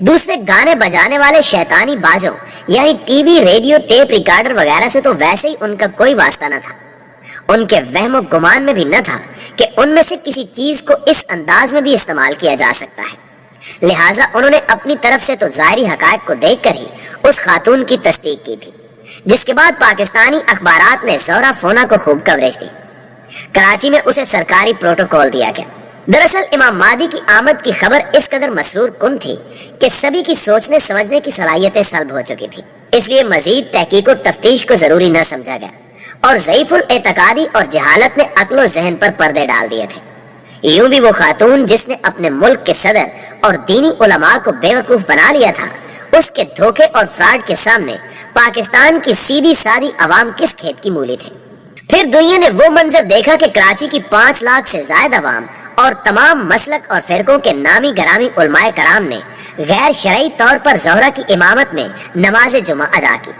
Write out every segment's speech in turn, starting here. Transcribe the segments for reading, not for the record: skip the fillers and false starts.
دوسرے گانے بجانے والے شیطانی بازوں یعنی TV, radio, tape recorder وغیرہ سے تو ویسے ہی ان کا کوئی واسطہ نہ تھا۔ ان کے وہم و گمان میں بھی نہ تھا کہ ان میں سے کسی چیز کو اس انداز میں بھی استعمال کیا جا سکتا ہے۔ لہٰذا انہوں نے اپنی طرف سے تو ظاہری حقائق کو دیکھ کر ہی اس خاتون کی تصدیق کی تھی، جس کے بعد پاکستانی اخبارات نے زہرہ فونا کو خوب کوریج دی۔ کراچی میں اسے سرکاری پروٹوکول دیا گیا۔ دراصل امام مہدی کی آمد کی خبر اس قدر مسرور کن تھی کہ سبھی کی سوچنے سمجھنے کی صلاحیتیں سلب ہو چکی تھی، اس لیے مزید تحقیق و تفتیش کو ضروری نہ سمجھا گیا، اور ضعیف الاعتقادی اور جہالت نے عقل و ذہن پر پردے ڈال دیے تھے۔ یوں بھی وہ خاتون جس نے اپنے ملک کے صدر اور دینی علماء کو بے وقوف بنا لیا تھا، اس کے دھوکے اور فراڈ کے سامنے پاکستان کی سیدھی سادی عوام کس کھیت کی مولی تھے۔ پھر دنیا نے وہ منظر دیکھا کہ کراچی کی 5 لاکھ سے زائد عوام اور تمام مسلک اور فرقوں کے نامی گرامی علماء کرام نے غیر شرعی طور پر زہرہ کی امامت میں نماز جمعہ ادا کی۔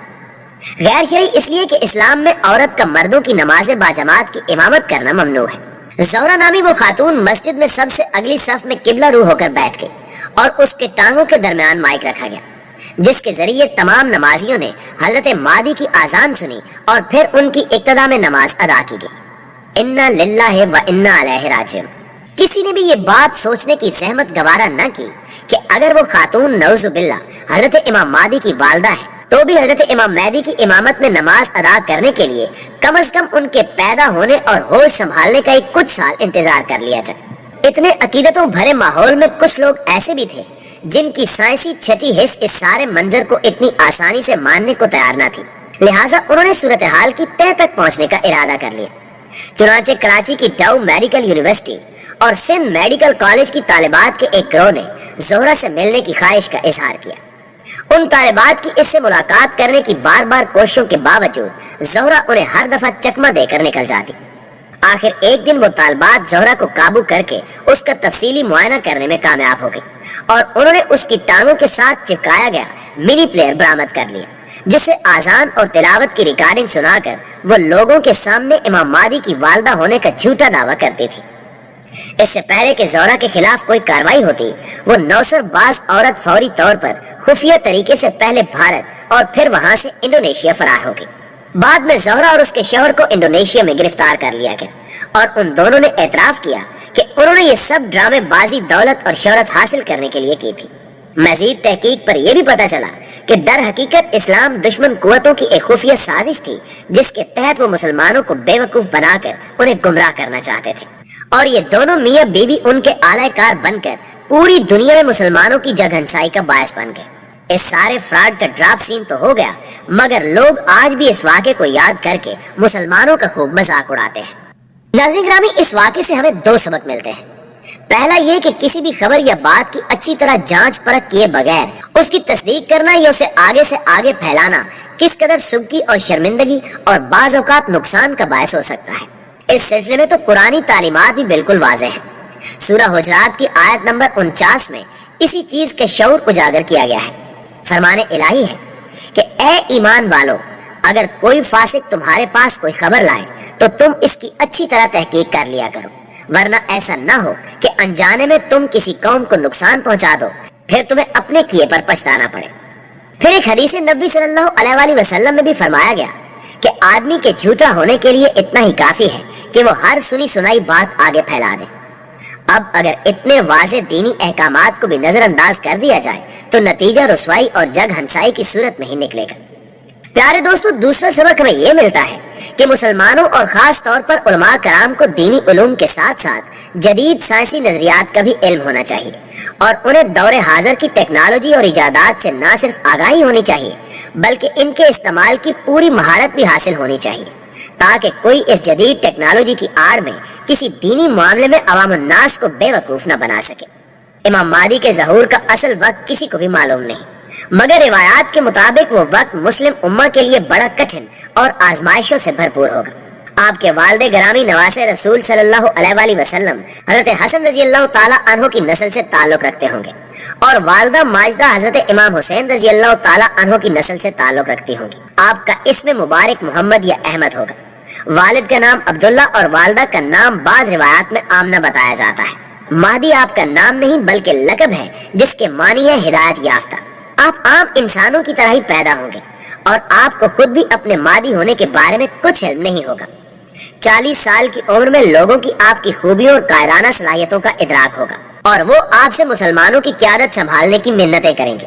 غیر شرعی اس لیے کہ اسلام میں عورت کا مردوں کی نماز باجماعت کی امامت کرنا ممنوع ہے۔ زہرہ نامی وہ خاتون مسجد میں سب سے اگلی صف میں قبلہ رو ہو کر بیٹھ گئی اور اس کے ٹانگوں کے درمیان مائک رکھا گیا، جس کے ذریعے تمام نمازیوں نے حضرت مہدی کی آذان سنی اور پھر ان کی ابتدا میں نماز ادا کی گئی۔ انا للہ و انا الیہ راجعون۔ کسی نے بھی یہ بات سوچنے کی زحمت گوارا نہ کی کہ اگر وہ خاتون نعوذ باللہ حضرت امام مہدی کی والدہ ہے تو بھی حضرت امام مہدی کی امامت میں نماز ادا کرنے کے لیے کم از کم ان کے پیدا ہونے اور ہوش سنبھالنے کا ایک کچھ سال انتظار کر لیا جائے۔ اتنے عقیدتوں بھرے ماحول میں کچھ لوگ ایسے بھی تھے جن کی سائنسی چھٹی حس اس سارے منظر کو اتنی آسانی سے ماننے کو تیار نہ تھی، لہٰذا انہوں نے صورتحال کی تہ تک پہنچنے کا ارادہ کر لیا۔ چنانچہ کراچی کی ڈاؤ میڈیکل یونیورسٹی اور سندھ میڈیکل کالج کی طالبات کے ایک گروہ نے زہرہ سے ملنے کی خواہش کا اظہار کیا۔ ان طالبات کی اس سے ملاقات کرنے کی بار بار کوششوں کے باوجود زہرہ انہیں ہر دفعہ چکمہ دے کر نکل جاتی۔ آخر ایک دن وہ طالبات زہرہ کو قابو کر کے اس کا تفصیلی معائنہ کرنے میں کامیاب ہو گئی اور انہوں نے اس کی ٹانگوں کے ساتھ چپکایا گیا منی پلیئر برآمد کر لیا، جس سے آذان اور تلاوت کی ریکارڈنگ سنا کر وہ لوگوں کے سامنے امام مہدی کی والدہ ہونے کا جھوٹا دعویٰ کرتی تھی۔ اس سے پہلے کہ زہرہ کے خلاف کوئی کارروائی ہوتی، وہ نوسر باز عورت فوری طور پر خفیہ طریقے سے پہلے بھارت اور پھر وہاں سے انڈونیشیا فرار ہو گئی۔ بعد میں زہرہ اور اس کے شوہر کو انڈونیشیا میں گرفتار کر لیا گیا اور ان دونوں نے اعتراف کیا کہ انہوں نے یہ سب ڈرامے بازی دولت اور شہرت حاصل کرنے کے لیے کی تھی۔ مزید تحقیق پر یہ بھی پتہ چلا کہ در حقیقت اسلام دشمن قوتوں کی ایک خفیہ سازش تھی جس کے تحت وہ مسلمانوں کو بے وقوف بنا کر انہیں گمراہ کرنا چاہتے تھے، اور یہ دونوں میاں بیوی ان کے اعلی کار بن کر پوری دنیا میں مسلمانوں کی جگ ہنسائی کا باعث بن گئے۔ اس سارے فراڈ کا ڈراپ سین تو ہو گیا، مگر لوگ آج بھی اس واقعے کو یاد کر کے مسلمانوں کا خوب مذاق اڑاتے ہیں۔ ناظرین گرامی، اس واقعے سے ہمیں 2 سبق ملتے ہیں۔ پہلا یہ کہ کسی بھی خبر یا بات کی اچھی طرح جانچ پرکھ کیے بغیر اس کی تصدیق کرنا یا اسے آگے سے آگے پھیلانا کس قدر سبکی اور شرمندگی اور بعض اوقات نقصان کا باعث ہو سکتا ہے۔ اس سلسلے میں تو قرآنی تعلیمات بھی بالکل واضح ہیں۔ سورہ حجرات کی آیت نمبر 49 میں اسی چیز کے شعور اجاگر کیا گیا ہے۔ فرمان الہی ہے کہ اے ایمان والو، اگر کوئی فاسق تمہارے پاس کوئی خبر لائے تو تم اس کی اچھی طرح تحقیق کر لیا کرو، ورنہ ایسا نہ ہو کہ انجانے میں تم کسی قوم کو نقصان پہنچا دو، پھر تمہیں اپنے کیے پر پچھتانا پڑے۔ پھر ایک حدیث نبی صلی اللہ علیہ وآلہ وسلم میں بھی فرمایا گیا کہ آدمی کے جھوٹا ہونے کے لیے اتنا ہی کافی ہے کہ وہ ہر سنی سنائی بات آگے پھیلا دے۔ اب اگر اتنے واضح دینی احکامات کو بھی نظر انداز کر دیا جائے تو نتیجہ رسوائی اور جگ ہنسائی کی صورت میں ہی نکلے گا۔ پیارے دوستو، دوسرا سبق ہمیں یہ ملتا ہے کہ مسلمانوں اور خاص طور پر علماء کرام کو دینی علوم کے ساتھ ساتھ جدید سائنسی نظریات کا بھی علم ہونا چاہیے، اور انہیں دور حاضر کی ٹیکنالوجی اور ایجادات سے نہ صرف آگاہی ہونی چاہیے بلکہ ان کے استعمال کی پوری مہارت بھی حاصل ہونی چاہیے، تاکہ کوئی اس جدید ٹیکنالوجی کی آڑ میں کسی دینی معاملے میں عوام الناس کو بے وقوف نہ بنا سکے۔ امام مہدی کے ظہور کا اصل وقت کسی کو بھی معلوم نہیں، مگر روایات کے مطابق وہ وقت مسلم امہ کے لیے بڑا کٹھن اور آزمائشوں سے بھرپور ہوگا۔ آپ کے والد گرامی نواسے رسول صلی اللہ علیہ وآلہ وسلم حضرت حسن رضی اللہ تعالیٰ عنہ کی نسل سے تعلق رکھتے ہوں گے، اور والدہ ماجدہ حضرت امام حسین رضی اللہ تعالیٰ عنہ کی نسل سے تعلق رکھتی ہوں گی۔ آپ کا اسم مبارک محمد یا احمد ہوگا۔ والد کا نام عبداللہ اور والدہ کا نام بعض روایات میں آمنہ بتایا جاتا ہے۔ مہدی آپ کا نام نہیں بلکہ لقب ہے جس کے معنی ہے ہدایت یافتہ۔ آپ عام انسانوں کی طرح ہی پیدا ہوں گے اور آپ کو خود بھی اپنے مہدی ہونے کے بارے میں کچھ علم نہیں ہوگا۔ 40 سال کی عمر میں لوگوں کی آپ کی خوبیوں اور قاہرانہ صلاحیتوں کا ادراک ہوگا اور وہ آپ سے مسلمانوں کی قیادت سنبھالنے کی منتیں کریں گے،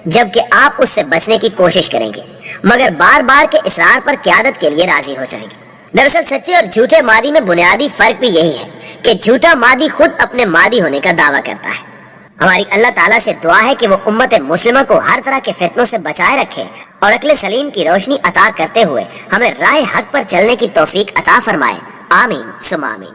جبکہ آپ اس سے بچنے کی کوشش کریں گے مگر بار بار کے اصرار پر قیادت کے لیے راضی ہو جائیں گے۔ دراصل سچے اور جھوٹے مہدی میں بنیادی فرق بھی یہی ہے کہ جھوٹا مہدی خود اپنے مہدی ہونے کا دعویٰ کرتا ہے۔ ہماری اللہ تعالیٰ سے دعا ہے کہ وہ امت مسلمہ کو ہر طرح کے فتنوں سے بچائے رکھے اور عقل سلیم کی روشنی عطا کرتے ہوئے ہمیں راہ حق پر چلنے کی توفیق عطا فرمائے۔ آمین ثم آمین۔